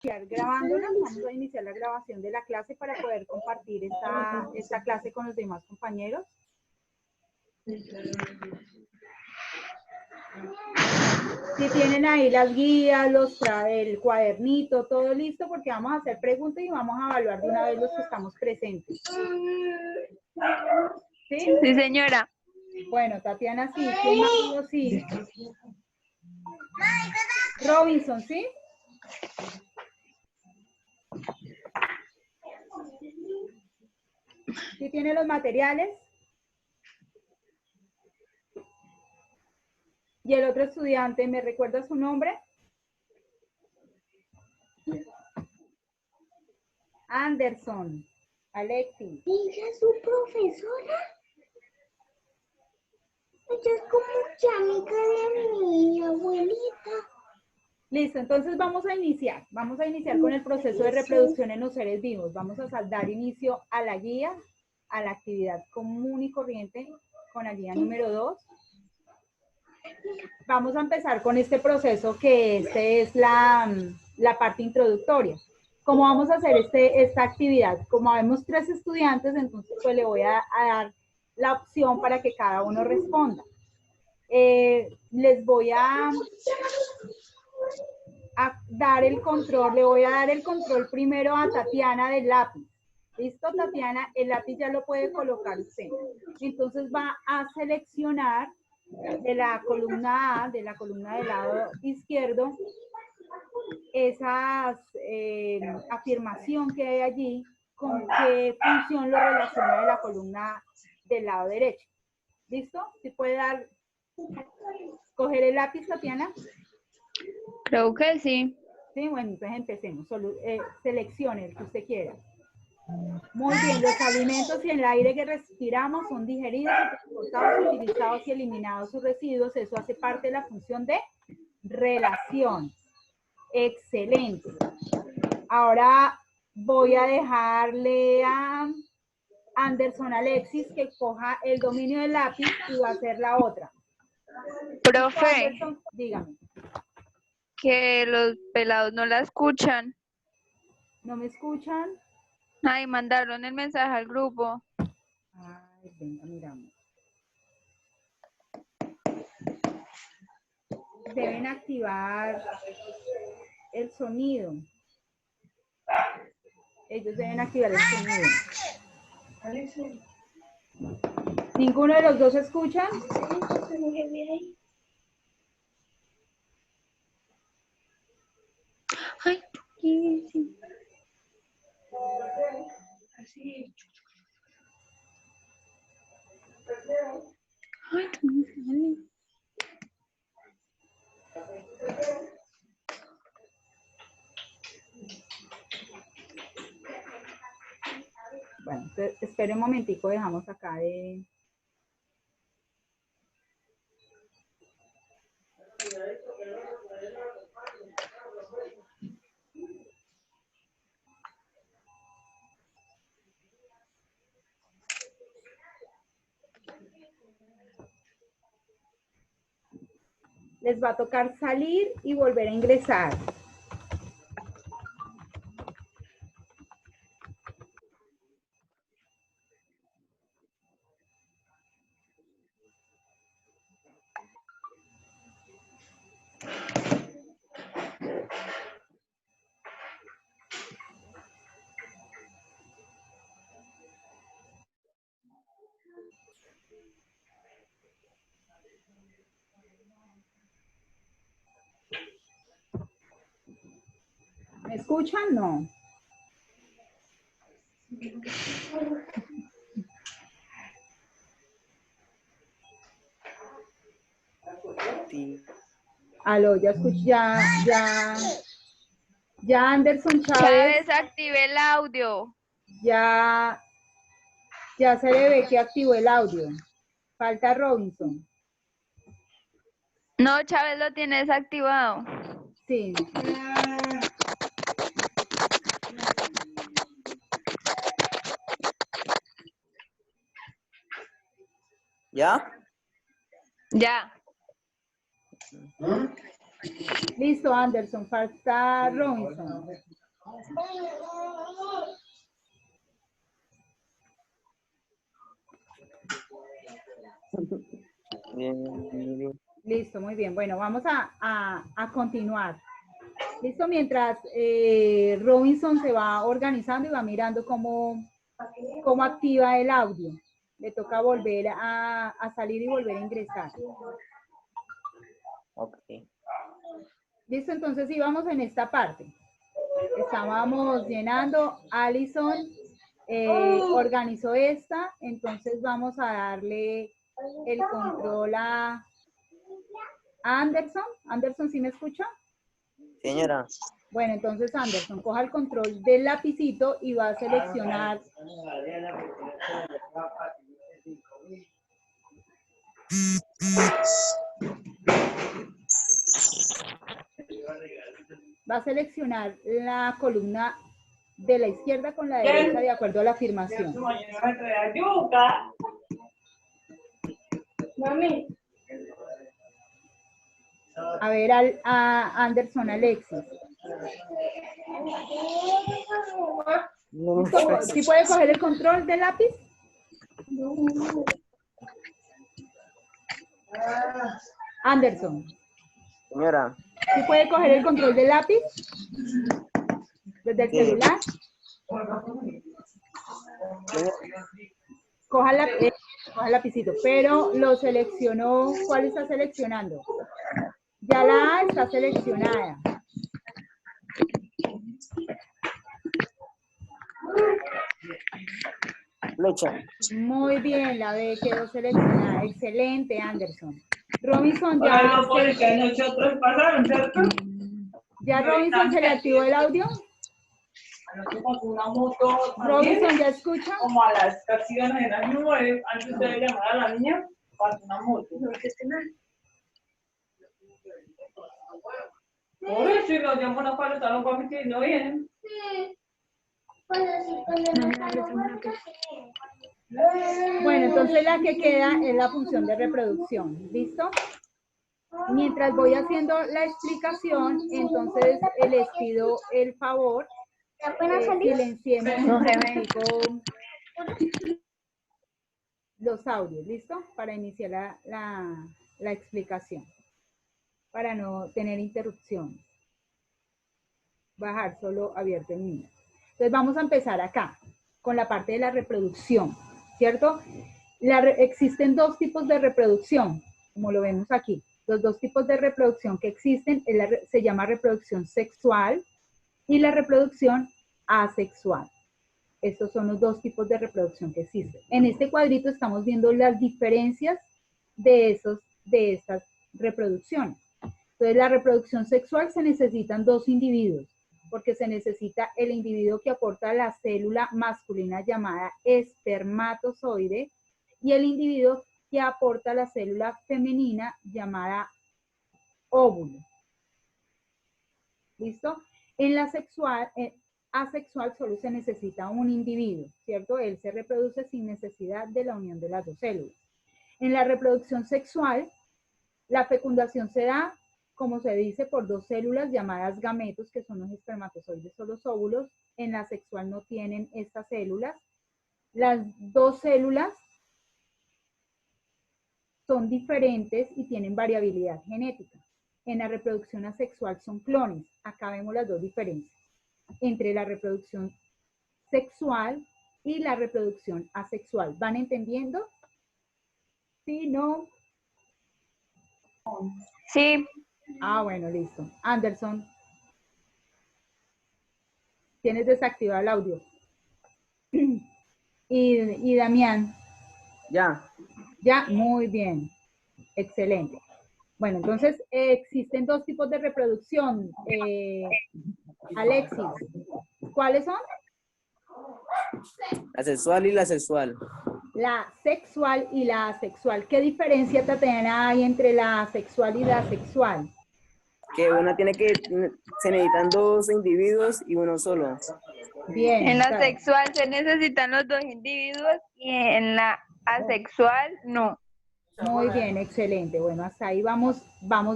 iniciar grabándola, vamos a iniciar la grabación de la clase para poder compartir esta clase con los demás compañeros. Si tienen ahí las guías, el cuadernito, todo listo, porque vamos a hacer preguntas y vamos a evaluar de una vez los que estamos presentes. ¿Sí? Sí, señora. Bueno, Tatiana, sí. ¿Quién más dijo sí? Robinson, ¿sí? ¿Sí tiene los materiales? Y el otro estudiante, ¿me recuerda su nombre? Anderson, Alexis. Ella es su profesora. Ella es como amiga de mi abuelita. Listo, entonces vamos a iniciar con el proceso de reproducción en los seres vivos. Vamos a dar inicio a la guía, a la actividad común y corriente con la guía número 2. Vamos a empezar con este proceso que es la parte introductoria. ¿Cómo vamos a hacer esta actividad? Como vemos 3 estudiantes, entonces pues le voy a dar la opción para que cada uno responda. Les voy a dar el control, le voy a dar el control primero a Tatiana del lápiz. ¿Listo, Tatiana? El lápiz ya lo puede colocar usted. Entonces va a seleccionar de la columna A, de la columna del lado izquierdo, esa afirmación que hay allí, con qué función lo relaciona de la columna del lado derecho. ¿Listo? ¿Sí puede coger el lápiz, Tatiana? Creo que sí. Sí, bueno, entonces empecemos. Seleccione el que usted quiera. Muy bien, los alimentos y el aire que respiramos son digeridos, transportados, utilizados y eliminados sus residuos. Eso hace parte de la función de relación. Excelente. Ahora voy a dejarle a Anderson Alexis que coja el dominio del lápiz y va a hacer la otra. Profe, Anderson, dígame. que los pelados no la escuchan. ¿No me escuchan? Ay, mandaron el mensaje al grupo. Ay, venga, miramos. Deben activar el sonido. Ellos deben activar el sonido. ¿Ninguno de los dos escuchan? Ay, sí. Ay, Bueno, entonces, espere un momentico, dejamos acá de... Les va a tocar salir y volver a ingresar. ¿Me escuchan? No. Sí. Aló, ya escuché, ya Anderson Chávez, Chávez, active el audio. ya se le ve que activó el audio. Falta Robinson. No, Chávez lo tiene desactivado. Sí. ¿Ya? Ya. Listo, Anderson, falta Robinson. Bien. Listo, muy bien. Bueno, vamos a continuar. Listo, mientras Robinson se va organizando y va mirando cómo activa el audio. Le toca volver a salir y volver a ingresar. Ok. Listo, entonces íbamos en esta parte. Estábamos llenando. Alison organizó esta, entonces vamos a darle el control a Anderson. Anderson, ¿sí me escucha? Señora. Bueno, entonces Anderson, coja el control del lapicito y va a seleccionar. Va a seleccionar la columna de la izquierda con la derecha de acuerdo a la afirmación. Mami. A ver, a Anderson Alexis. ¿Sí puede coger el control del lápiz? Anderson. Señora. ¿Sí puede coger el control del lápiz? Desde el Sí. celular. Coja el lapicito, pero lo seleccionó. ¿Cuál está seleccionando? Ya la A está seleccionada. Flecha. Muy bien, la B quedó seleccionada. Excelente, Anderson. Robinson, ¿ya Robinson se le activó el audio? Una moto Robinson, ¿ya escucha? como a las casi de las 9, antes de llamar a la niña, pasó una moto. Por eso, y los llamo a cuando están los papitos y no vienen. Bueno, entonces la que queda es la función de reproducción. ¿Listo? Mientras voy haciendo la explicación, entonces les pido el favor silenciemos un momentico los audios, ¿listo? Para iniciar la explicación, para no tener interrupción. Bajar solo abierto el mío. Entonces vamos a empezar acá, con la parte de la reproducción, ¿cierto? Existen dos tipos de reproducción, como lo vemos aquí. Los dos tipos de reproducción que existen se llama reproducción sexual y la reproducción asexual. Estos son los dos tipos de reproducción que existen. En este cuadrito estamos viendo las diferencias de estas reproducciones. Entonces, la reproducción sexual se necesitan dos individuos, porque se necesita el individuo que aporta la célula masculina llamada espermatozoide y el individuo que aporta la célula femenina llamada óvulo. ¿Listo? En la asexual solo se necesita un individuo, ¿cierto? Él se reproduce sin necesidad de la unión de las dos células. En la reproducción sexual, la fecundación se da, como se dice, por dos células llamadas gametos, que son los espermatozoides o los óvulos. En la sexual no tienen estas células. Las dos células son diferentes y tienen variabilidad genética. En la reproducción asexual son clones. Acá vemos las dos diferencias entre la reproducción sexual y la reproducción asexual. ¿Van entendiendo? ¿Sí? ¿No? Sí. Ah, bueno, listo. Anderson, tienes desactivado el audio. Y Damián. Ya. Ya, muy bien. Excelente. Bueno, entonces existen dos tipos de reproducción. Alexis, ¿cuáles son? La sexual y la sexual. La sexual y la asexual. ¿Qué diferencia, Tatiana, hay entre la sexual y la asexual? Que una tiene que, se necesitan dos individuos y uno solo. Bien. En la claro. sexual se necesitan los dos individuos y en la asexual no. Muy bien, excelente. Bueno, hasta ahí vamos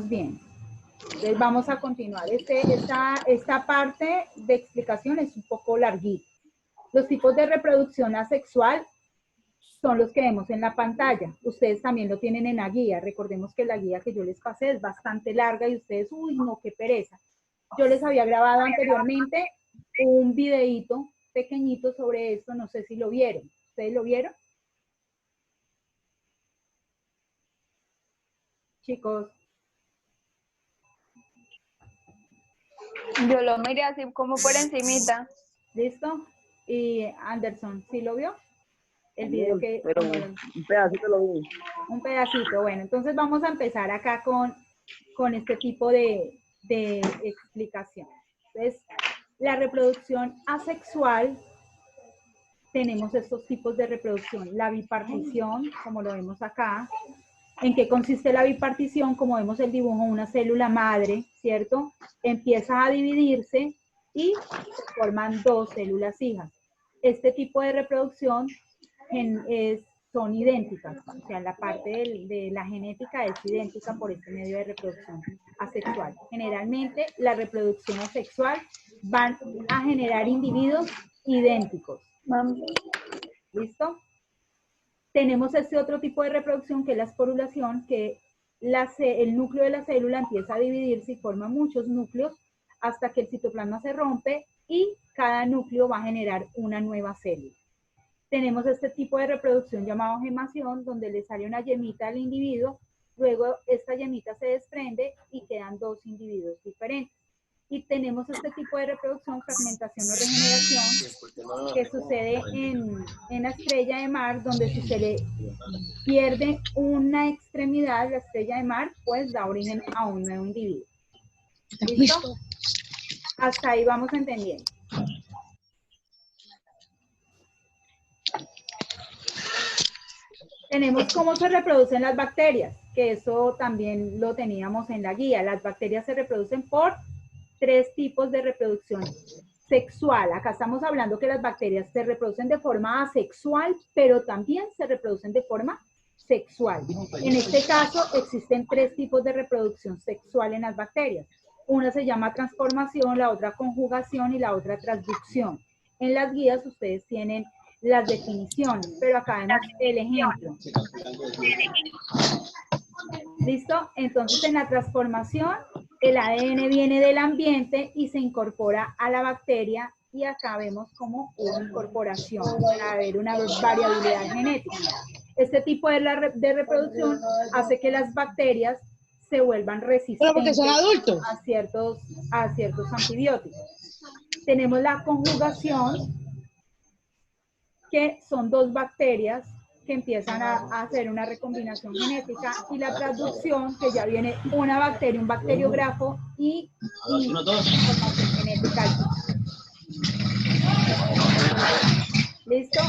bien. Entonces vamos a continuar. Esta parte de explicación es un poco larguita. Los tipos de reproducción asexual son los que vemos en la pantalla. Ustedes también lo tienen en la guía. Recordemos que la guía que yo les pasé es bastante larga y ustedes, uy, no, qué pereza. Yo les había grabado anteriormente un videíto pequeñito sobre esto, no sé si lo vieron. ¿Ustedes lo vieron? Chicos. Yo lo miré así como por encimita. ¿Listo? Y Anderson, ¿sí lo vio? El video que... Pero un pedacito lo vi. Un pedacito. Bueno, entonces vamos a empezar acá con este tipo de explicación. Entonces, la reproducción asexual, tenemos estos tipos de reproducción. La bipartición, como lo vemos acá. ¿En qué consiste la bipartición? Como vemos el dibujo, una célula madre, ¿cierto? Empieza a dividirse y se forman dos células hijas. Este tipo de reproducción son idénticas, o sea, la parte de la genética es idéntica por este medio de reproducción asexual. Generalmente, la reproducción asexual van a generar individuos idénticos. ¿Listo? Tenemos este otro tipo de reproducción que es la esporulación, que el núcleo de la célula empieza a dividirse y forma muchos núcleos hasta que el citoplasma se rompe y cada núcleo va a generar una nueva célula. Tenemos este tipo de reproducción llamado gemación, donde le sale una yemita al individuo, luego esta yemita se desprende y quedan dos individuos diferentes. Y tenemos este tipo de reproducción, fragmentación o regeneración, que sucede en la estrella de mar, donde si se le pierde una extremidad, la estrella de mar, pues da origen a un nuevo individuo. ¿Listo? Hasta ahí vamos entendiendo. Tenemos cómo se reproducen las bacterias, que eso también lo teníamos en la guía. Las bacterias se reproducen por 3 tipos de reproducción sexual. Acá estamos hablando que las bacterias se reproducen de forma asexual, pero también se reproducen de forma sexual. En este caso existen 3 tipos de reproducción sexual en las bacterias. Una se llama transformación, la otra conjugación y la otra transducción. En las guías ustedes tienen las definiciones, pero acá vemos el ejemplo. ¿Listo? Entonces, en la transformación, el ADN viene del ambiente y se incorpora a la bacteria, y acá vemos como una incorporación para ver una variabilidad genética. Este tipo de reproducción hace que las bacterias se vuelvan resistentes a ciertos antibióticos. Tenemos la conjugación, que son 2 bacterias que empiezan a hacer una recombinación genética, y la transducción, que ya viene una bacteria, un bacteriógrafo y información genética. ¿Listo?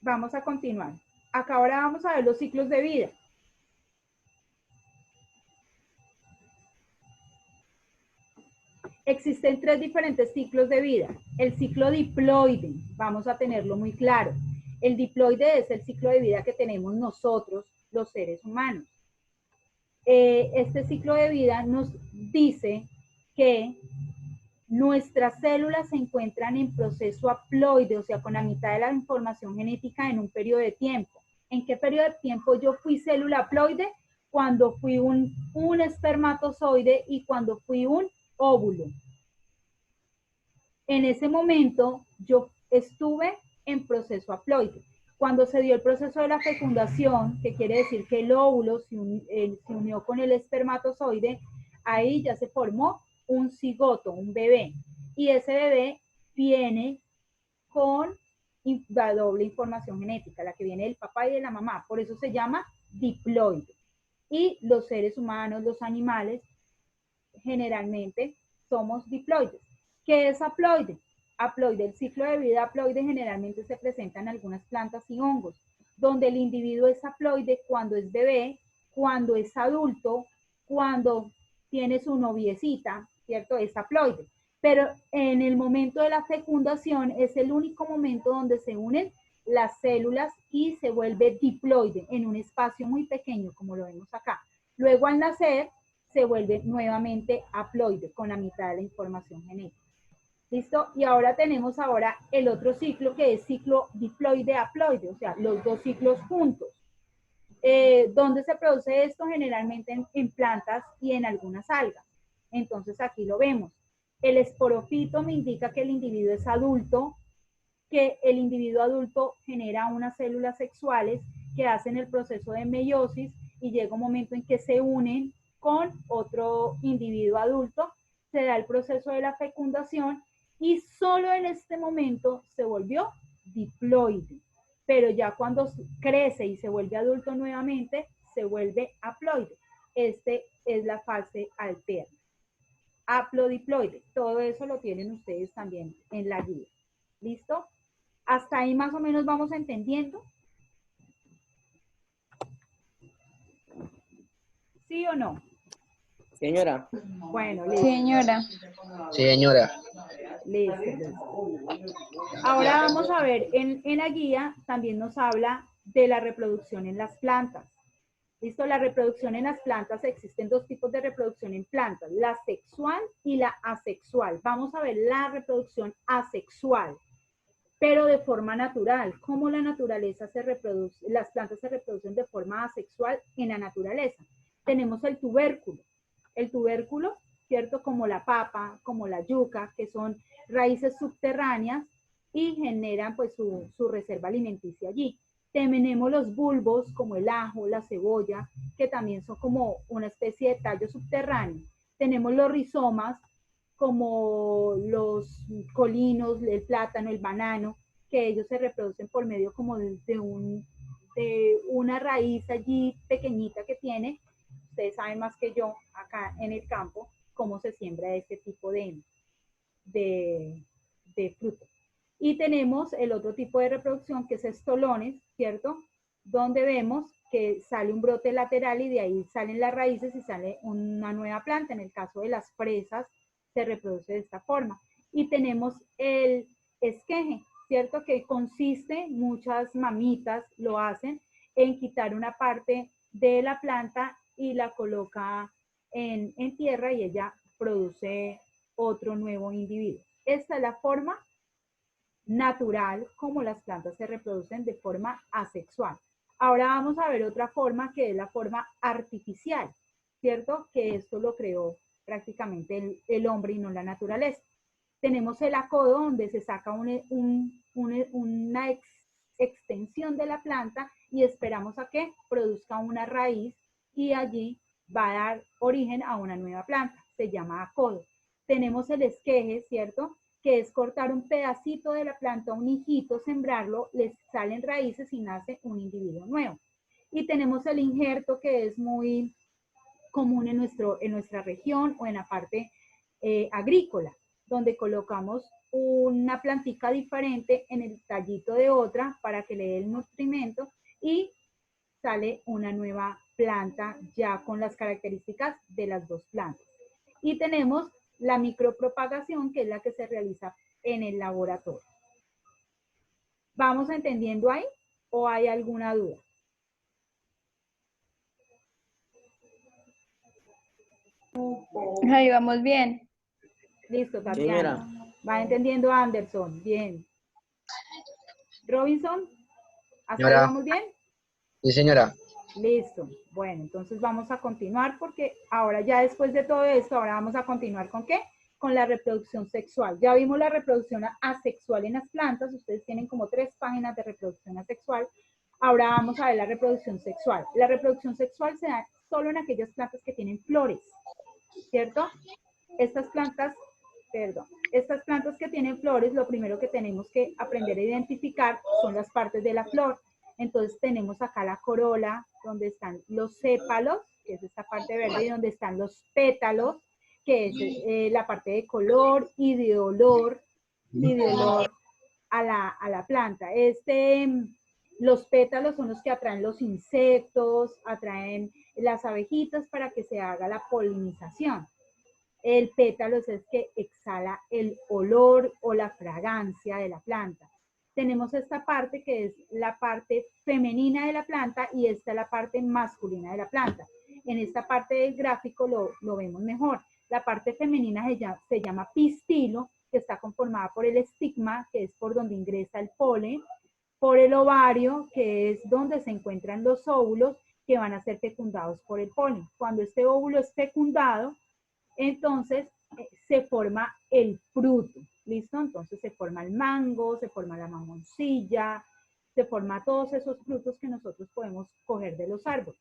Vamos a continuar. Acá ahora vamos a ver los ciclos de vida. Existen 3 diferentes ciclos de vida. El ciclo diploide, vamos a tenerlo muy claro. El diploide es el ciclo de vida que tenemos nosotros, los seres humanos. Este ciclo de vida nos dice que nuestras células se encuentran en proceso haploide, o sea, con la mitad de la información genética en un periodo de tiempo. ¿En qué periodo de tiempo yo fui célula haploide? Cuando fui un espermatozoide y cuando fui un óvulo. En ese momento yo estuve en proceso haploide. Cuando se dio el proceso de la fecundación, que quiere decir que el óvulo se unió con el espermatozoide, ahí ya se formó un cigoto, un bebé. Y ese bebé viene con la doble información genética, la que viene del papá y de la mamá. Por eso se llama diploide. Y los seres humanos, los animales, generalmente somos diploides. ¿Qué es haploide? Haploide, el ciclo de vida haploide generalmente se presenta en algunas plantas y hongos, donde el individuo es haploide cuando es bebé, cuando es adulto, cuando tiene su noviecita, ¿cierto? Es haploide. pero en el momento de la fecundación es el único momento donde se unen las células y se vuelve diploide en un espacio muy pequeño, como lo vemos acá. Luego al nacer se vuelve nuevamente haploide con la mitad de la información genética. ¿Listo? Y ahora tenemos el otro ciclo que es ciclo diploide-haploide, o sea, los dos ciclos juntos. ¿Dónde se produce esto? Generalmente en plantas y en algunas algas. Entonces aquí lo vemos. El esporofito me indica que el individuo es adulto, que el individuo adulto genera unas células sexuales que hacen el proceso de meiosis y llega un momento en que se unen con otro individuo adulto, se da el proceso de la fecundación y solo en este momento se volvió diploide. Pero ya cuando crece y se vuelve adulto nuevamente, se vuelve haploide. Este es la fase alterna. Haplodiploide. Todo eso lo tienen ustedes también en la guía. ¿Listo? Hasta ahí más o menos vamos entendiendo. ¿Sí o no? Señora. Bueno, listo. Señora. Señora. Listo, listo. Ahora vamos a ver, en la guía también nos habla de la reproducción en las plantas. ¿Listo? La reproducción en las plantas, existen dos tipos de reproducción en plantas, la sexual y la asexual. Vamos a ver la reproducción asexual, pero de forma natural. ¿Cómo la naturaleza se reproduce? Las plantas se reproducen de forma asexual en la naturaleza. Tenemos el tubérculo, ¿cierto? Como la papa, como la yuca, que son raíces subterráneas y generan pues su reserva alimenticia allí. Tenemos los bulbos como el ajo, la cebolla, que también son como una especie de tallo subterráneo. Tenemos los rizomas como los colinos, el plátano, el banano, que ellos se reproducen por medio como de una raíz allí pequeñita que tiene. Ustedes saben más que yo acá en el campo cómo se siembra este tipo de frutos. Y tenemos el otro tipo de reproducción que es estolones, ¿cierto? Donde vemos que sale un brote lateral y de ahí salen las raíces y sale una nueva planta. En el caso de las fresas se reproduce de esta forma. Y tenemos el esqueje, ¿cierto? Que consiste, muchas mamitas lo hacen, en quitar una parte de la planta y la coloca en tierra y ella produce otro nuevo individuo. Esta es la forma natural como las plantas se reproducen de forma asexual. Ahora vamos a ver otra forma que es la forma artificial, ¿cierto? Que esto lo creó prácticamente el hombre y no la naturaleza. Tenemos el acodo donde se saca una extensión de la planta y esperamos a que produzca una raíz y allí va a dar origen a una nueva planta. Se llama acodo. Tenemos el esqueje, ¿cierto? Que es cortar un pedacito de la planta, un hijito, sembrarlo, les salen raíces y nace un individuo nuevo. Y tenemos el injerto, que es muy común en nuestra región o en la parte agrícola, donde colocamos una plantica diferente en el tallito de otra para que le dé el nutrimento y sale una nueva planta ya con las características de las dos plantas. Y tenemos la micropropagación, que es la que se realiza en el laboratorio. ¿Vamos entendiendo ahí o hay alguna duda? Ahí vamos bien. Listo, Tatiana. Señora. ¿Va entendiendo Anderson? Bien. Robinson, ¿hasta ahí Señora. vamos bien? Sí, señora. Listo. Bueno, entonces vamos a continuar porque ahora ya después de todo esto, ahora vamos a continuar ¿con qué? Con la reproducción sexual. Ya vimos la reproducción asexual en las plantas. Ustedes tienen como 3 páginas de reproducción asexual. Ahora vamos a ver la reproducción sexual. La reproducción sexual se da solo en aquellas plantas que tienen flores, ¿cierto? Estas plantas que tienen flores, lo primero que tenemos que aprender a identificar son las partes de la flor. Entonces tenemos acá la corola, donde están los sépalos, que es esta parte verde, y donde están los pétalos, que es la parte de color y de olor a la planta. Los pétalos son los que atraen los insectos, atraen las abejitas para que se haga la polinización. El pétalos es que exhala el olor o la fragancia de la planta. Tenemos esta parte que es la parte femenina de la planta y esta es la parte masculina de la planta. En esta parte del gráfico lo vemos mejor. La parte femenina se llama pistilo, que está conformada por el estigma, que es por donde ingresa el polen, por el ovario, que es donde se encuentran los óvulos que van a ser fecundados por el polen. Cuando este óvulo es fecundado, entonces se forma el fruto, ¿listo? Entonces se forma el mango, se forma la mamoncilla, se forma todos esos frutos que nosotros podemos coger de los árboles.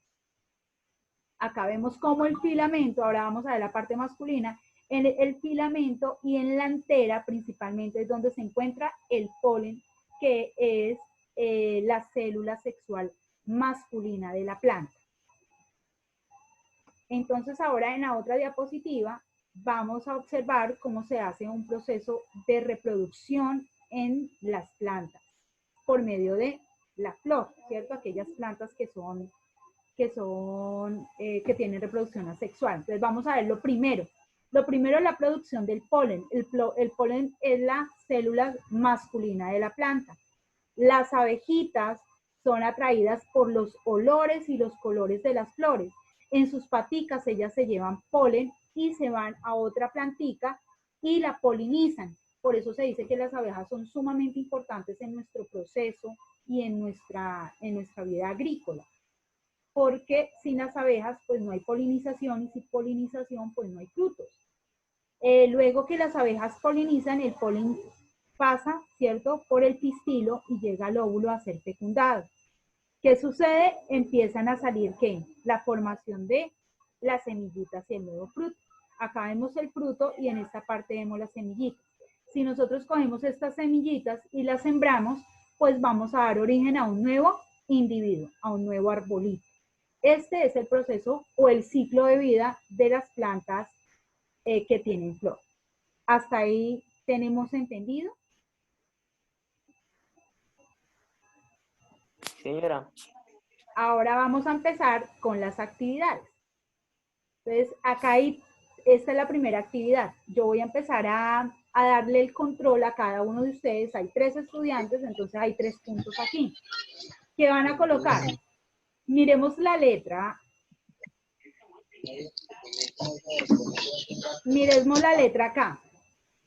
Acá vemos como el filamento, ahora vamos a ver la parte masculina, en el filamento y en la antera principalmente es donde se encuentra el polen, que es la célula sexual masculina de la planta. Entonces ahora en la otra diapositiva vamos a observar cómo se hace un proceso de reproducción en las plantas por medio de la flor, ¿cierto? Aquellas plantas que tienen reproducción asexual. Entonces vamos a ver lo primero. Lo primero es la producción del polen. El polen es la célula masculina de la planta. Las abejitas son atraídas por los olores y los colores de las flores. En sus paticas ellas se llevan polen y se van a otra plantica y la polinizan. Por eso se dice que las abejas son sumamente importantes en nuestro proceso y en nuestra vida agrícola. Porque sin las abejas pues no hay polinización y sin polinización pues no hay frutos. Luego que las abejas polinizan, el polen pasa, ¿cierto?, por el pistilo y llega al óvulo a ser fecundado. ¿Qué sucede? Empiezan a salir, ¿qué? La formación de las semillitas y el nuevo fruto. Acá vemos el fruto y en esta parte vemos las semillitas. Si nosotros cogemos estas semillitas y las sembramos, pues vamos a dar origen a un nuevo individuo, a un nuevo arbolito. Este es el proceso o el ciclo de vida de las plantas que tienen flor. ¿Hasta ahí tenemos entendido? Señora. Ahora vamos a empezar con las actividades. Entonces, acá esta es la primera actividad. Yo voy a empezar a darle el control a cada uno de ustedes. Hay 3 estudiantes, entonces hay 3 puntos aquí. ¿Qué van a colocar? Miremos la letra. Miremos la letra acá.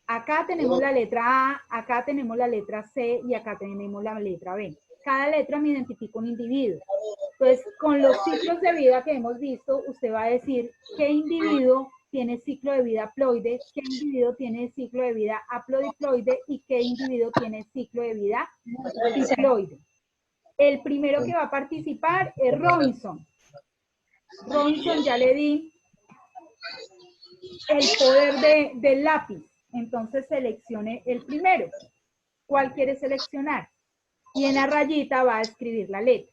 Acá tenemos la letra A, acá tenemos la letra C y acá tenemos la letra B. Cada letra me identifica un individuo. Entonces, con los ciclos de vida que hemos visto, usted va a decir qué individuo tiene ciclo de vida haploide, qué individuo tiene ciclo de vida haplodiploide y qué individuo tiene ciclo de vida diploide. El primero que va a participar es Robinson. Robinson, ya le di el poder del lápiz. Entonces seleccione el primero. ¿Cuál quiere seleccionar? Y en la rayita va a escribir la letra.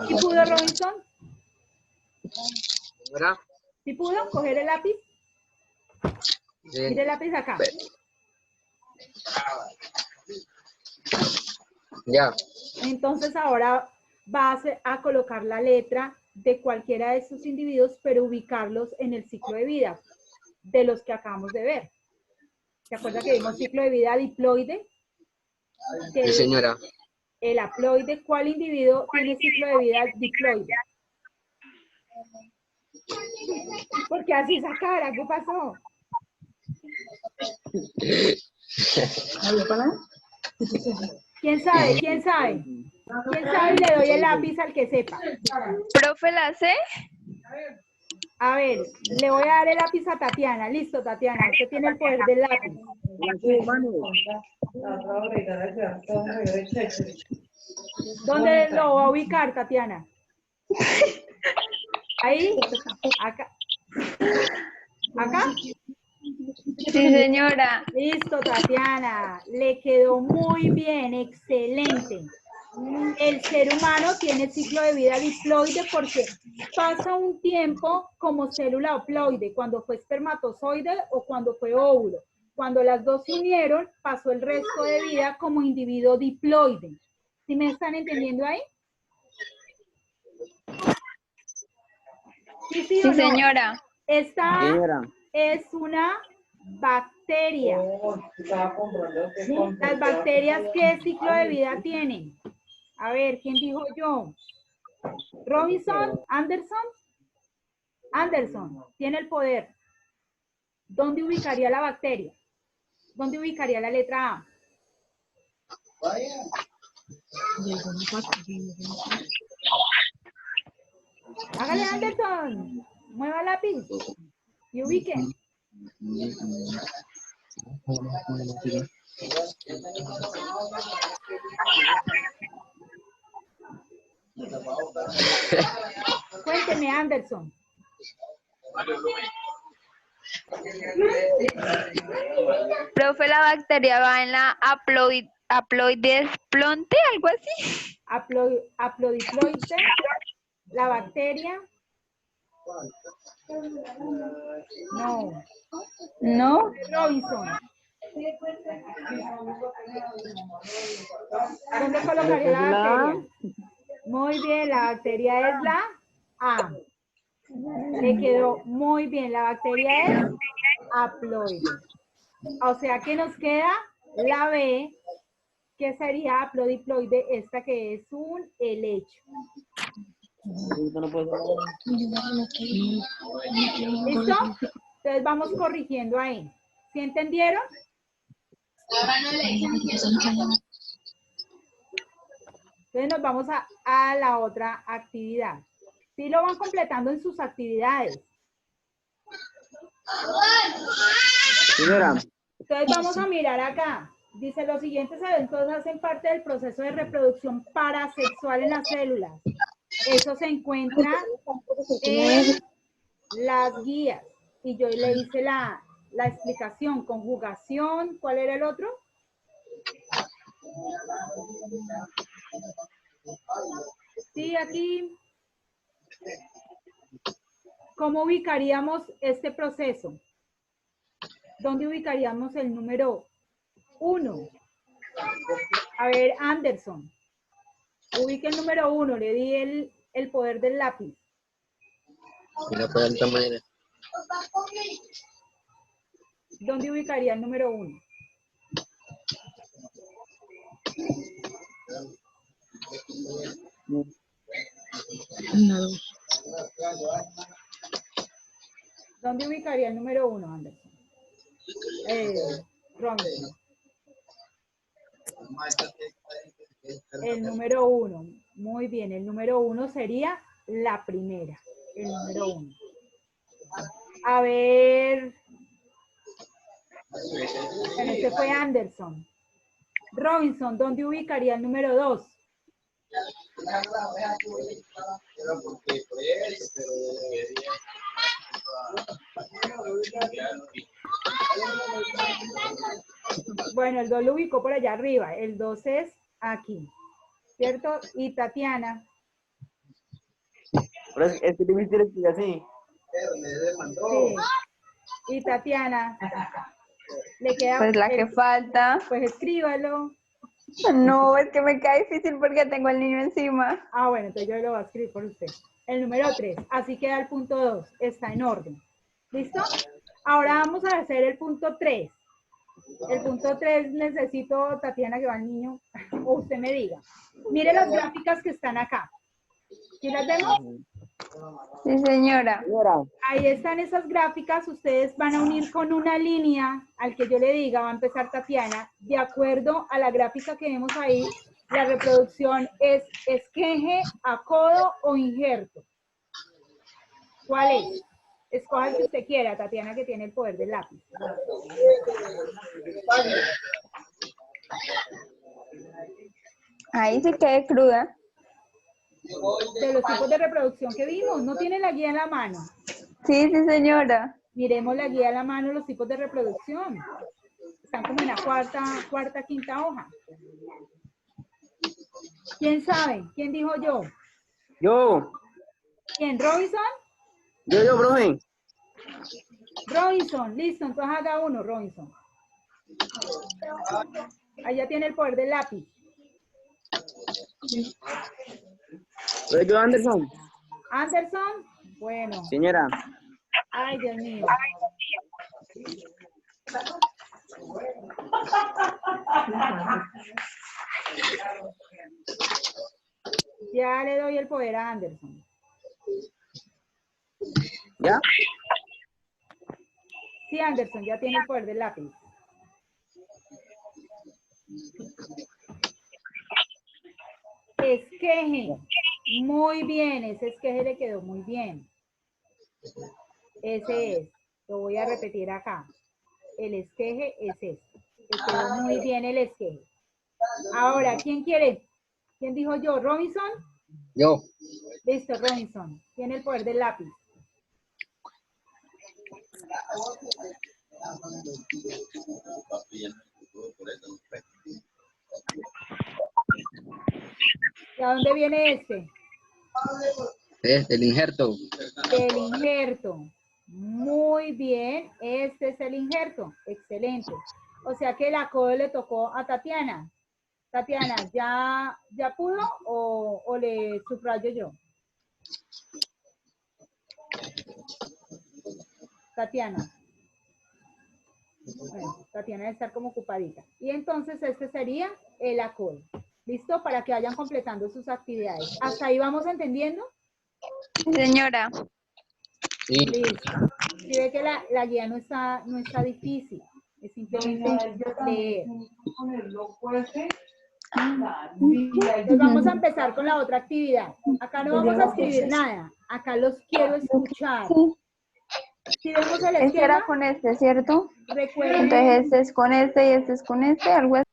¿Sí pudo, Robinson? Señora. ¿Sí pudo coger el lápiz? Sí. Mire el lápiz acá. Ya. Entonces ahora va a colocar la letra de cualquiera de estos individuos, pero ubicarlos en el ciclo de vida de los que acabamos de ver. ¿Se acuerda que vimos ciclo de vida diploide? Sí, señora. El haploide, ¿cuál individuo tiene ciclo de vida diploide? Porque así esa cara, ¿qué pasó? ¿Quién sabe? ¿Quién sabe? ¿Quién sabe? Le doy el lápiz al que sepa. ¿Profe, la C? A ver, le voy a dar el lápiz a Tatiana. Listo, Tatiana, usted tiene el poder del lápiz. ¿Dónde lo va a ubicar, Tatiana? ¿Ahí? ¿Acá? ¿Acá? Sí, señora. Listo, Tatiana. Le quedó muy bien, excelente. El ser humano tiene ciclo de vida diploide porque pasa un tiempo como célula haploide, cuando fue espermatozoide o cuando fue óvulo. Cuando las dos se unieron, pasó el resto de vida como individuo diploide. ¿Sí me están entendiendo ahí? Sí, sí, Sí, o no. señora. Esta Señora. es una bacteria. Las bacterias, ¿qué ciclo de vida tienen? A ver, ¿quién dijo yo? Robinson, Anderson. Anderson, tiene el poder. ¿Dónde ubicaría la bacteria? ¿Dónde ubicaría la letra A? Hágale, Anderson. Mueva el lápiz y ubique. Cuénteme, Anderson. Profe, la bacteria va en la haploides plonte, algo así. Aplodiploide, la bacteria. No. ¿No? Robinson. ¿Dónde colocaría la bacteria? Muy bien, la bacteria es la A. Le quedó muy bien, la bacteria es haploide. O sea que nos queda la B, que sería aplodiploide, esta que es un helecho. ¿Listo? Entonces vamos corrigiendo ahí. ¿Sí entendieron? Entonces nos vamos a la otra actividad. Sí lo van completando en sus actividades. Señora. Entonces vamos a mirar acá. Dice, los siguientes eventos hacen parte del proceso de reproducción parasexual en las células. Eso se encuentra en las guías. Y yo le hice la explicación, conjugación, ¿cuál era el otro? Sí, aquí. ¿Cómo ubicaríamos este proceso? ¿Dónde ubicaríamos el número 1? A ver, Anderson. Ubique el número 1, le di el poder del lápiz. Mira, pues de esta manera. ¿Dónde ubicaría el número 1? ¿Dónde ubicaría el número 1, Anderson? Robinson. El número 1. Muy bien, el número 1 sería la primera. El número 1. A ver. Bueno, este fue Anderson. Robinson, ¿dónde ubicaría el número 2? Bueno, el 2 lo ubicó por allá arriba. El 2 es aquí. ¿Cierto? Y Tatiana. Pero es que difícil decir así. Sí. Y Tatiana. Le queda. Pues la que falta. Pues escríbalo. No, es que me cae difícil porque tengo al niño encima. Ah, bueno, entonces yo lo voy a escribir por usted. El número 3. Así queda el punto 2. Está en orden. ¿Listo? Ahora vamos a hacer el punto 3. El punto 3 necesito, Tatiana, que va el niño, o usted me diga. Mire las gráficas que están acá. ¿Sí las vemos? Sí, señora. Señora. Ahí están esas gráficas. Ustedes van a unir con una línea al que yo le diga, va a empezar Tatiana. De acuerdo a la gráfica que vemos ahí, la reproducción es esqueje, acodo o injerto. ¿Cuál es? Escoja el que usted quiera, Tatiana, que tiene el poder del lápiz. Ahí sí quedé cruda. De los tipos de reproducción que vimos, ¿no tiene la guía en la mano? Sí, sí, señora. Miremos la guía en la mano, los tipos de reproducción. Están como en la cuarta, quinta hoja. ¿Quién sabe? ¿Quién dijo yo? Yo. ¿Quién? ¿Robinson? Yo, profe. Robinson, listo, entonces haga uno, Robinson. Allá tiene el poder del lápiz. Pero yo, Anderson. Anderson, Bueno. Señora, Ay, Dios mío. Ya le doy el poder a Anderson. ¿ya? Sí, Anderson, ya tiene el poder del lápiz. Esqueje. Muy bien, ese esqueje le quedó muy bien. Ese es. Lo voy a repetir acá. El esqueje es este. Le quedó muy bien el esqueje. Ahora, ¿quién quiere? ¿Quién dijo yo? ¿Robinson? Yo. Listo, Robinson. Tiene el poder del lápiz. ¿Y a dónde viene este? El injerto. Del injerto. Muy bien, este es el injerto. Excelente. O sea que la codo le tocó a Tatiana. Tatiana, ¿ya pudo o le subrayo yo? Tatiana. Bueno, Tatiana debe estar como ocupadita. Y entonces este sería el acodo. ¿Listo? Para que vayan completando sus actividades. ¿Hasta ahí vamos entendiendo? Señora, Sí. Listo. Si ve que la guía no está difícil. Es simplemente leer. Entonces vamos a empezar con la otra actividad. Acá no vamos a escribir nada. Acá los quiero escuchar. Si vemos el este era esquema, con este, ¿cierto? recuerden, Entonces este es con este y este es con este, algo así.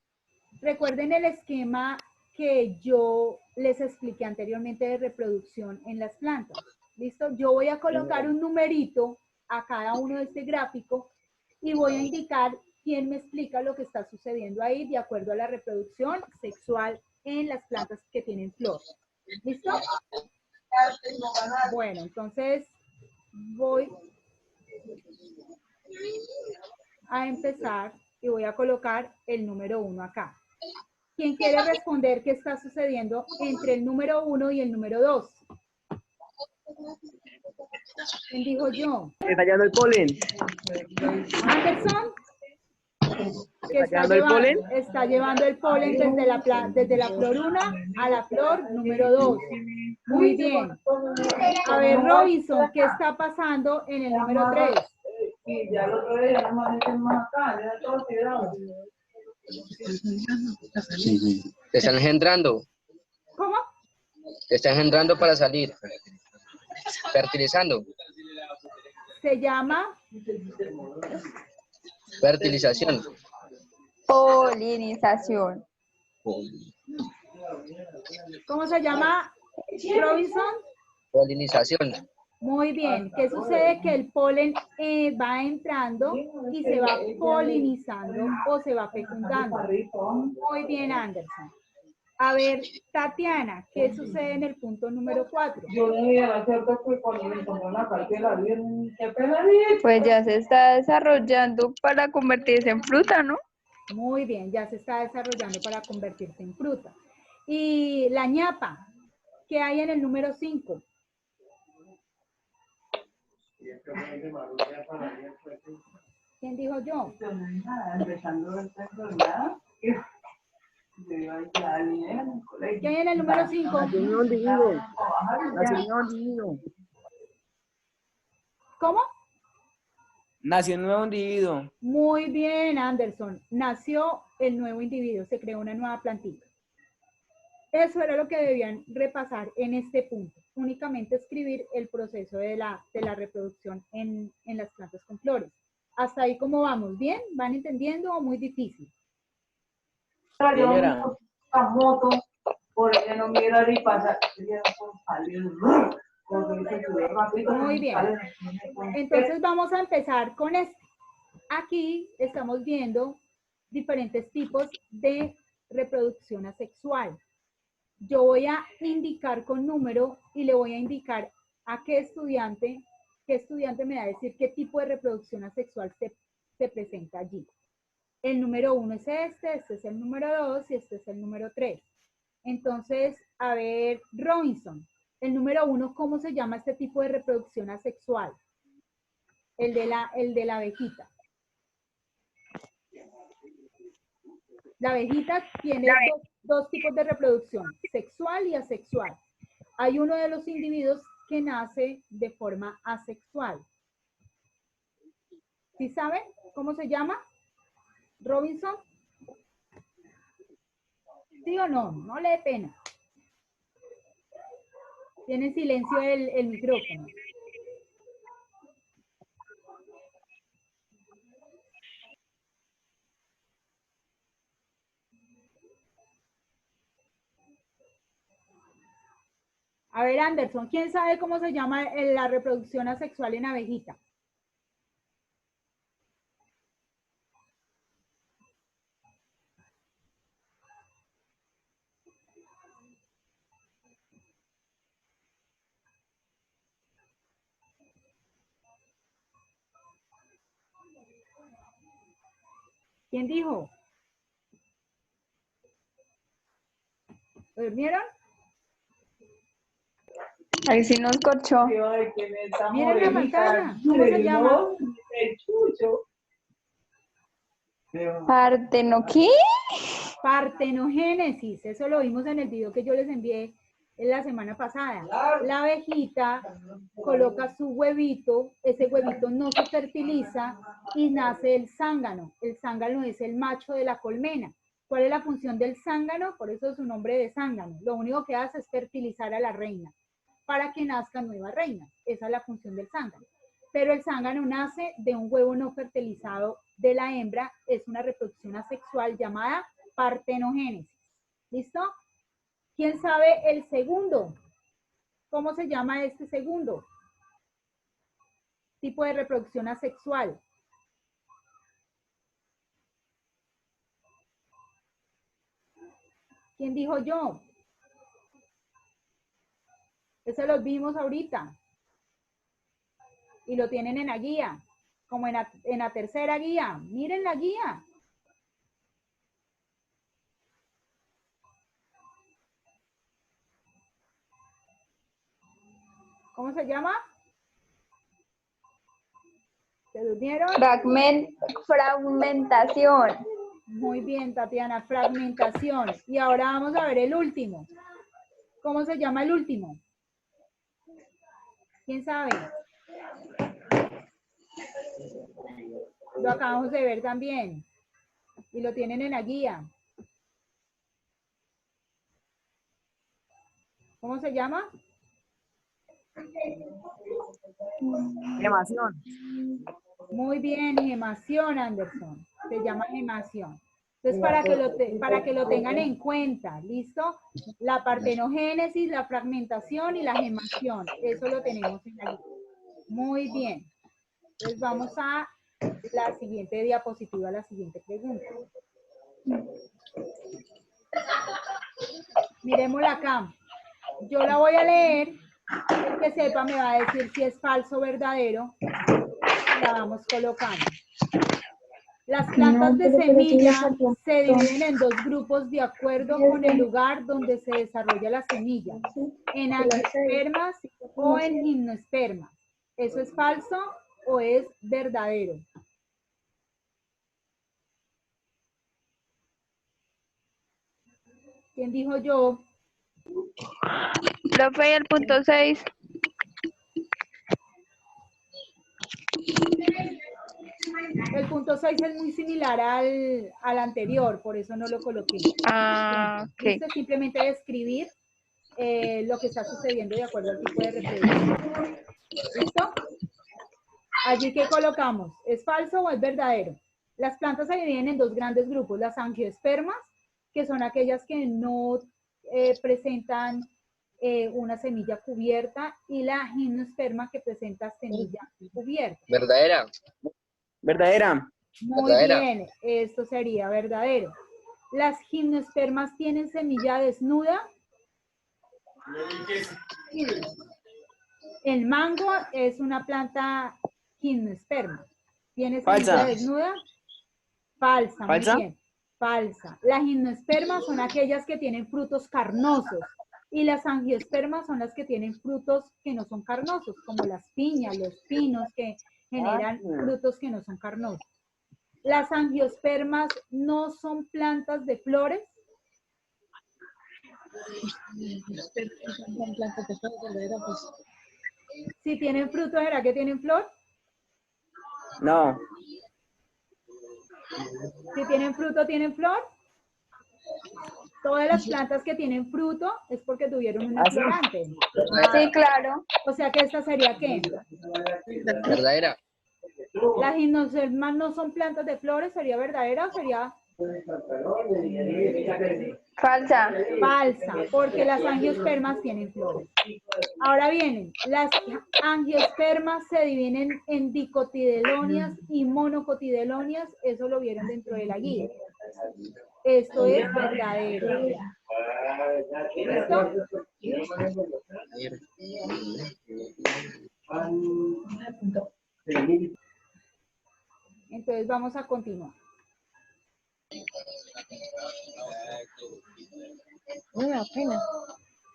recuerden el esquema que yo les expliqué anteriormente de reproducción en las plantas. ¿Listo? Yo voy a colocar un numerito a cada uno de este gráfico y voy a indicar quién me explica lo que está sucediendo ahí de acuerdo a la reproducción sexual en las plantas que tienen flor. ¿Listo? Bueno, entonces voy a empezar y voy a colocar el número 1 acá. ¿Quién quiere responder qué está sucediendo entre el número 1 y el número 2? ¿Quién dijo yo? Está llevando el polen. Anderson, que está llevando el polen desde la flor 1 a la flor número 2. Muy bien. A ver, Robinson, ¿qué está pasando en el número 3? Sí, ya el otro día no amanecen más acá, ya todo tirado. Te están engendrando. ¿Cómo? Te están engendrando para salir. Fertilizando. Se llama Fertilización. Polinización. ¿cómo se llama, Robinson? Polinización. Muy bien. ¿Qué sucede? Que el polen va entrando y se va polinizando o se va fecundando. Muy bien, Anderson. A ver, Tatiana, ¿qué sucede en el punto número 4? Yo no iba a hacer que cuando me encontré la cartera, bien, qué pena, bien. Pues ya se está desarrollando para convertirse en fruta, ¿no? Muy bien, ya se está desarrollando para convertirse en fruta. Y la ñapa, ¿qué hay en el número 5? ¿Quién dijo yo? Empezando esta enfermedad, ¿Qué hay en el número 5? Nació un nuevo individuo. ¿Cómo? Nació un nuevo individuo. Muy bien, Anderson. Nació el nuevo individuo, se creó una nueva plantita. Eso era lo que debían repasar en este punto. Únicamente escribir el proceso de la reproducción en las plantas con flores. Hasta ahí, ¿cómo vamos? ¿Bien? ¿Van entendiendo o muy difícil? Señora. La moto, por ella no mira y pasa. Muy bien. Entonces vamos a empezar con esto. Aquí estamos viendo diferentes tipos de reproducción asexual. Yo voy a indicar con número y le voy a indicar a qué estudiante me va a decir qué tipo de reproducción asexual se presenta allí. El número 1 es este es el número 2 y este es el número 3. Entonces, a ver, Robinson, El número 1, ¿cómo se llama este tipo de reproducción asexual? El de la abejita. La abejita tiene dos tipos de reproducción, sexual y asexual. Hay uno de los individuos que nace de forma asexual. ¿Sí saben cómo se llama? ¿Robinson? ¿Sí o no? No le dé pena. Tiene silencio el micrófono. A ver, Anderson, ¿quién sabe cómo se llama la reproducción asexual en abejita? ¿Quién dijo? ¿Lo durmieron? Ahí sí nos corchó. Ay, que me está Miren la morenita. pantalla. ¿Cómo se llama? No, el chucho. ¿Parteno qué? Partenogénesis. Eso lo vimos en el video que yo les envié la semana pasada. La abejita coloca su huevito, ese huevito no se fertiliza y nace el zángano. El zángano es el macho de la colmena. ¿Cuál es la función del zángano? Por eso es su nombre de zángano. Lo único que hace es fertilizar a la reina para que nazcan nuevas reinas. Esa es la función del zángano. Pero el zángano nace de un huevo no fertilizado de la hembra. Es una reproducción asexual llamada partenogénesis. ¿Listo? ¿Quién sabe el segundo? ¿Cómo se llama este segundo tipo de reproducción asexual? ¿Quién dijo yo? Eso lo vimos ahorita. Y lo tienen en la guía, como en la tercera guía. Miren la guía. ¿Cómo se llama? ¿Se durmieron? Fragmentación. Muy bien, Tatiana, fragmentación. Y ahora vamos a ver el último. ¿Cómo se llama el último? ¿Quién sabe? Lo acabamos de ver también. Y lo tienen en la guía. ¿Cómo se llama? Gemación. Muy bien, gemación, Anderson. Se llama gemación. Entonces, para que lo tengan en cuenta, ¿listo? La partenogénesis, la fragmentación y la gemación. Eso lo tenemos en la guía. Muy bien. Entonces, vamos a la siguiente diapositiva, la siguiente pregunta. Miremosla acá. Yo la voy a leer. El que sepa me va a decir si es falso o verdadero. La vamos colocando. Las plantas de semilla se dividen en dos grupos de acuerdo con el lugar donde se desarrolla la semilla, en angiospermas o en gimnospermas. ¿Eso es falso o es verdadero? ¿Quién dijo yo? Profe, ¿y el punto 6? El punto 6 es muy similar al anterior, por eso no lo coloqué. Ah, ok. Listo, simplemente describir lo que está sucediendo de acuerdo al tipo de reproducción. ¿Listo? Allí que colocamos, ¿es falso o es verdadero? Las plantas se dividen en dos grandes grupos, las angiospermas, que son aquellas que no presentan una semilla cubierta, y la gimnosperma, que presenta semilla cubierta. Verdadera. Verdadera. Muy Verdadera. bien, esto sería verdadero. ¿Las gimnospermas tienen semilla desnuda? El mango es una planta gimnosperma. ¿Tiene semilla Falsa. desnuda? Falsa, muy ¿Falsa? bien. Falsa. Las gimnospermas son aquellas que tienen frutos carnosos. Y las angiospermas son las que tienen frutos que no son carnosos, como las piñas, los pinos, que generan frutos que no son carnosos. Las angiospermas no son plantas de flores. Si tienen fruto, ¿será que tienen flor? No. Si tienen fruto, ¿tienen flor? Todas las plantas que tienen fruto es porque tuvieron una flor antes. Sí, claro. O sea que esta sería ¿qué? Verdadera. Las gimnospermas no son plantas de flores, ¿sería verdadera o sería Falsa. falsa? Porque las angiospermas tienen flores. Ahora vienen, las angiospermas se dividen en dicotiledonias y monocotiledonias, eso lo vieron dentro de la guía. Esto es verdadero. ¿Listo? Entonces vamos a continuar.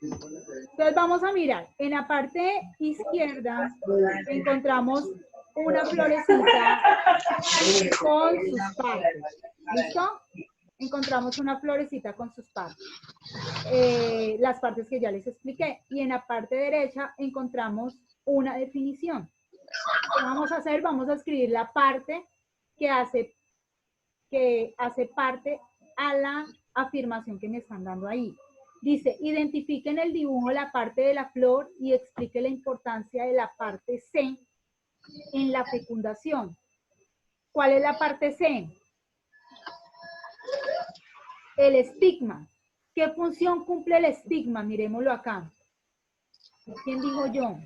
Entonces vamos a mirar, en la parte izquierda encontramos una florecita con sus partes. ¿Listo? Encontramos una florecita con sus partes. Las partes que ya les expliqué. Y en la parte derecha encontramos una definición. ¿Qué vamos a hacer? Vamos a escribir la parte que hace parte a la afirmación que me están dando ahí. Dice, identifique en el dibujo la parte de la flor y explique la importancia de la parte C en la fecundación. ¿Cuál es la parte C? El estigma. ¿Qué función cumple el estigma? Miremoslo acá. ¿Quién dijo yo?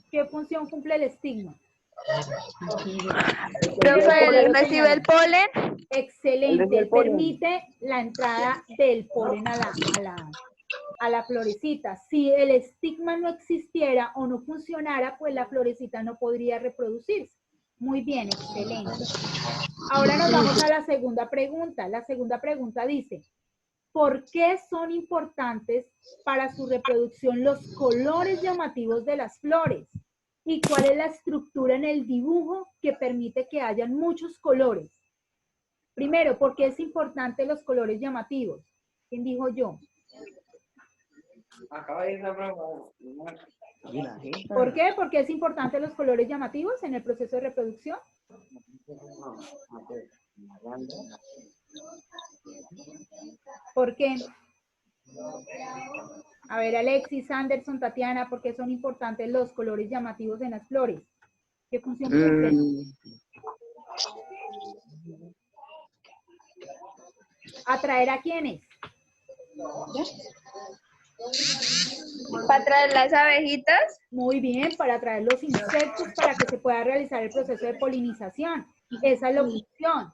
¿Qué función cumple el estigma? Profe, ¿recibe el polen? Excelente, permite la entrada del polen a la florecita. Si el estigma no existiera o no funcionara, pues la florecita no podría reproducirse. Muy bien, excelente. Ahora nos vamos a la segunda pregunta. La segunda pregunta dice, ¿por qué son importantes para su reproducción los colores llamativos de las flores? ¿Y cuál es la estructura en el dibujo que permite que hayan muchos colores? Primero, ¿por qué es importante los colores llamativos? ¿Quién dijo yo? ¿Por qué? ¿Por qué es importante los colores llamativos en el proceso de reproducción? ¿Por qué? A ver, Alexis, Anderson, Tatiana, ¿por qué son importantes los colores llamativos en las flores? ¿Qué función cumplen? ¿Atraer a quiénes? ¿Para traer las abejitas? Muy bien, para atraer los insectos para que se pueda realizar el proceso de polinización. Esa es la función.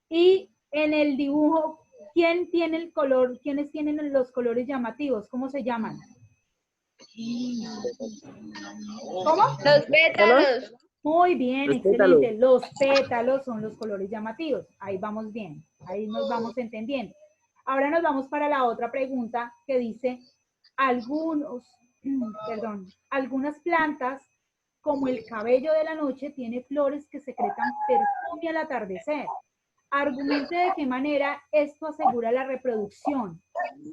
Y en el dibujo, ¿quién tiene el color? ¿Quiénes tienen los colores llamativos? ¿Cómo se llaman? ¿Cómo? Los pétalos. Muy bien, Los excelente. pétalos. Los pétalos son los colores llamativos. Ahí vamos bien. Ahí nos vamos entendiendo. Ahora nos vamos para la otra pregunta que dice, algunas plantas, como el cabello de la noche, tiene flores que secretan perfume al atardecer. Argumente de qué manera esto asegura la reproducción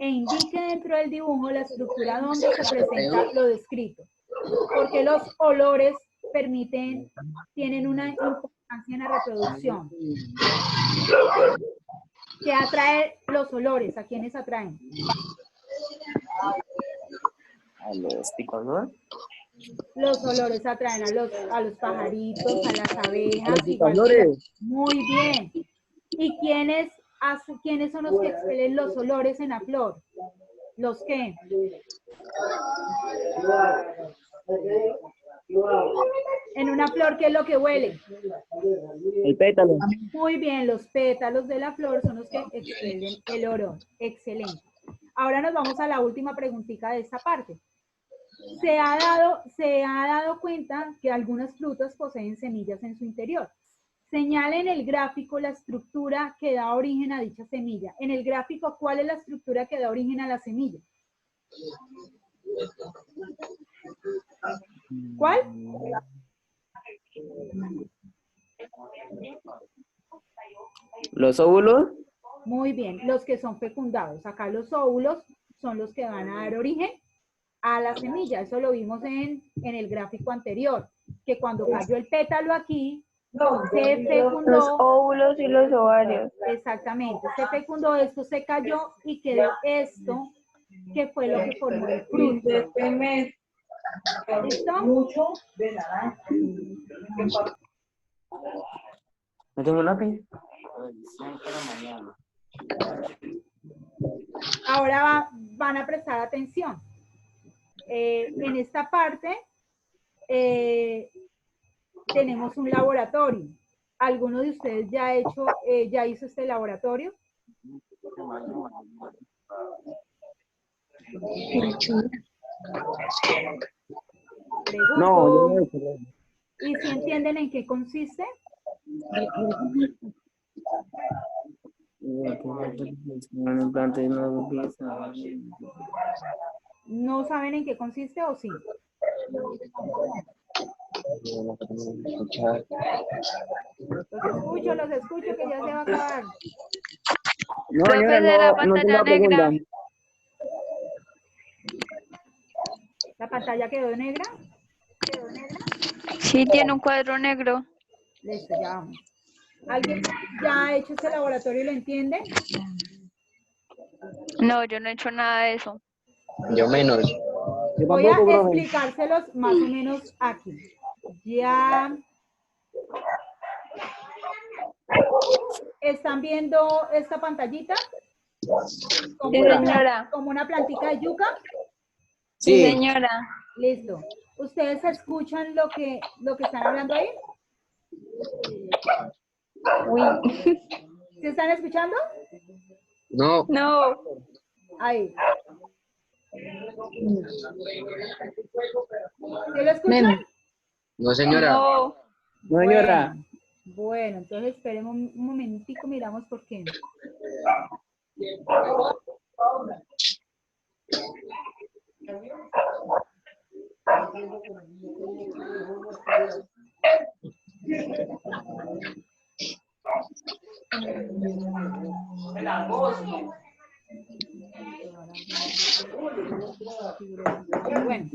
e indique dentro del dibujo la estructura donde se presenta lo descrito. Porque los olores tienen una importancia en la reproducción. ¿Qué atrae los olores? ¿A quiénes atraen? A los picadores. Los olores atraen a los pajaritos, a las abejas. Los picadores. Muy bien. ¿Y quiénes son los que expelen los olores en la flor? ¿Los qué? En una flor, ¿qué es lo que huele? El pétalo. Muy bien, los pétalos de la flor son los que expelen el olor. Excelente. Ahora nos vamos a la última preguntita de esta parte. Se ha dado cuenta que algunas frutas poseen semillas en su interior. Señale en el gráfico la estructura que da origen a dicha semilla. En el gráfico, ¿cuál es la estructura que da origen a la semilla? ¿Cuál? Los óvulos. Muy bien, los que son fecundados. Acá los óvulos son los que van a dar origen a la semilla. Eso lo vimos en el gráfico anterior, que cuando cayó el pétalo aquí, se Los fecundó. óvulos y los ovarios. Exactamente, se fecundó, esto se cayó y quedó esto, que fue lo que formó el fruto. Este mes, ¿Listo? mucho de naranja. ¿No tengo lápiz? Ahora van a prestar atención. En esta parte tenemos un laboratorio. ¿Alguno de ustedes ya hizo este laboratorio? Pregunto. No, yo no he hecho. ¿Y si entienden en qué consiste? ¿No saben en qué consiste o sí? Los escucho, que ya se va a acabar. No, Profe, señora, de la no tengo pantalla la pregunta. negra. ¿La pantalla quedó negra? Sí, tiene un cuadro negro. Listo, ya vamos. ¿Alguien ya ha hecho este laboratorio y lo entiende? No, yo no he hecho nada de eso. Yo menos. Yo Voy a tampoco, profe. explicárselos más o menos aquí. Ya. ¿Están viendo esta pantallita? Como Sí, señora. como una plantica de yuca. Sí, Sí. señora. Listo. ¿Ustedes escuchan lo que están hablando ahí? Uy. ¿Sí están escuchando? No. No. Ahí. ¿Sí lo escuchan? No, señora. No. No, señora. Bueno, entonces esperemos un momentico, miramos por qué. El agosto. Bueno,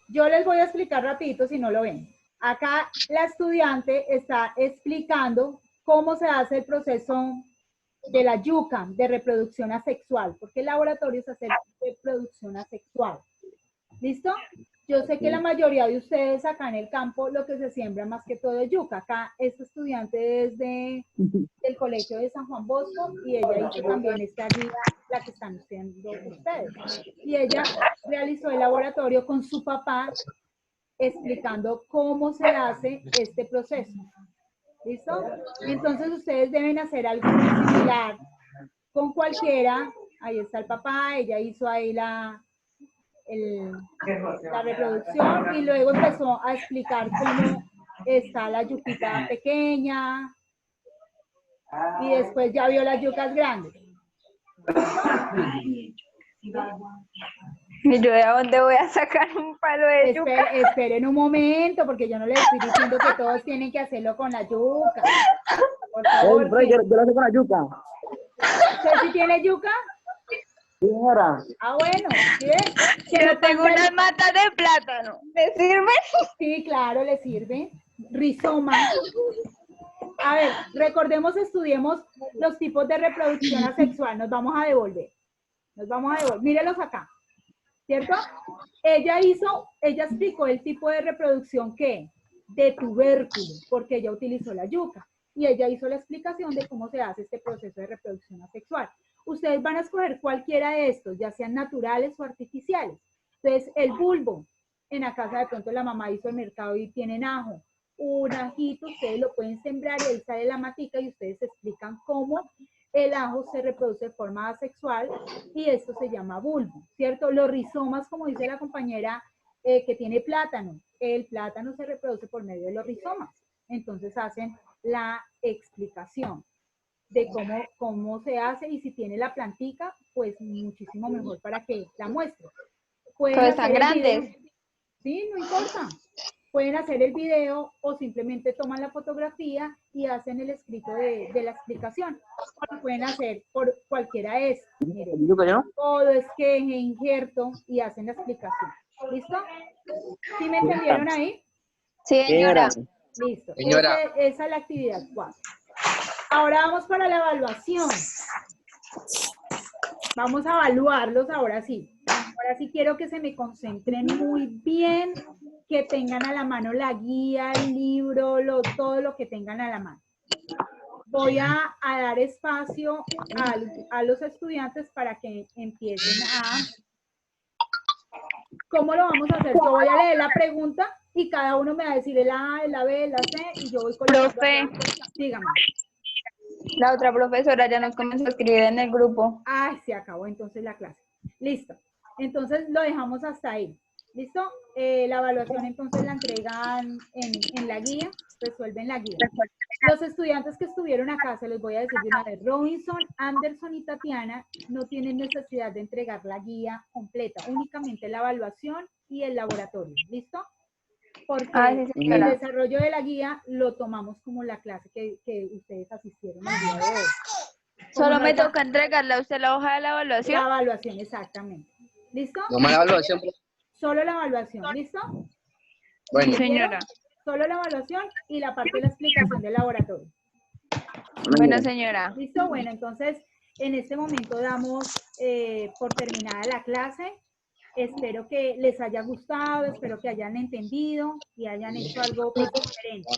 yo les voy a explicar rapidito si no lo ven. Acá la estudiante está explicando cómo se hace el proceso de la yuca, de reproducción asexual, porque el laboratorio es hacer reproducción asexual. ¿Listo? Yo sé que la mayoría de ustedes acá en el campo lo que se siembra más que todo es yuca. Acá esta estudiante es del colegio de San Juan Bosco y ella hizo también esta guía, la que están haciendo ustedes. Y ella realizó el laboratorio con su papá explicando cómo se hace este proceso. ¿Listo? Entonces ustedes deben hacer algo muy similar con cualquiera. Ahí está el papá, ella hizo ahí la reproducción y luego empezó a explicar cómo está la yuquita pequeña y después ya vio las yucas grandes. ¿Y yo de dónde voy a sacar un palo de yuca? Esperen un momento, porque yo no les estoy diciendo que todos tienen que hacerlo con la yuca. Por favor. Profe, yo lo hago con la yuca. ¿Usted sí tiene yuca? Sí, señora. Ah, bueno. ¿Sí ve? Yo tengo unas matas de plátano. ¿Me sirve? Sí, claro, le sirve. Rizoma. A ver, recordemos, estudiemos los tipos de reproducción asexual. Nos vamos a devolver. Mírenlos acá. ¿Cierto? Ella explicó el tipo de reproducción que de tubérculo, porque ella utilizó la yuca. Y ella hizo la explicación de cómo se hace este proceso de reproducción asexual. Ustedes van a escoger cualquiera de estos, ya sean naturales o artificiales. Entonces, el bulbo, en la casa de pronto la mamá hizo el mercado y tienen ajo, un ajito, ustedes lo pueden sembrar y ahí sale la matica y ustedes explican cómo el ajo se reproduce de forma asexual y esto se llama bulbo, ¿cierto? Los rizomas, como dice la compañera que tiene plátano, el plátano se reproduce por medio de los rizomas. Entonces hacen la explicación de cómo se hace, y si tiene la plantica, pues muchísimo mejor para que la muestre. Pueden Pero hacer están el video. grandes. Sí, no importa. Pueden hacer el video o simplemente toman la fotografía y hacen el escrito de la explicación. Lo pueden hacer por cualquiera es, miren, todo esqueje, injerto y hacen la explicación. ¿Listo? ¿Sí me entendieron ahí? Sí, señora. Listo. Señora. Esa es la actividad 4. Ahora vamos para la evaluación. Vamos a evaluarlos ahora sí. Ahora sí quiero que se me concentren muy bien, que tengan a la mano la guía, el libro, todo lo que tengan a la mano. Voy a dar espacio a los estudiantes para que empiecen a... ¿Cómo lo vamos a hacer? Yo voy a leer la pregunta y cada uno me va a decir el A, el B, el C, y yo voy con la... Profe. Dígame. La otra profesora ya nos comenzó a escribir en el grupo. Ay, se acabó entonces la clase. Listo. Entonces lo dejamos hasta ahí. ¿Listo? La evaluación entonces la entregan en la guía, resuelven la guía. Los estudiantes que estuvieron acá, se los voy a decir de una vez, Robinson, Anderson y Tatiana no tienen necesidad de entregar la guía completa, únicamente la evaluación y el laboratorio. ¿Listo? Porque sí, el señora. desarrollo de la guía lo tomamos como la clase que ustedes asistieron el día de hoy. Solo Como me no- toca entregarle a usted la hoja de la evaluación. La evaluación, exactamente. ¿Listo? No me la evaluación. Solo la evaluación, ¿listo? Bueno, Sí, señora. Solo la evaluación y la parte de la explicación del laboratorio. Bueno, señora. ¿Listo? Bueno, entonces, en este momento damos por terminada la clase. Espero que les haya gustado, espero que hayan entendido y hayan hecho algo pues, diferente.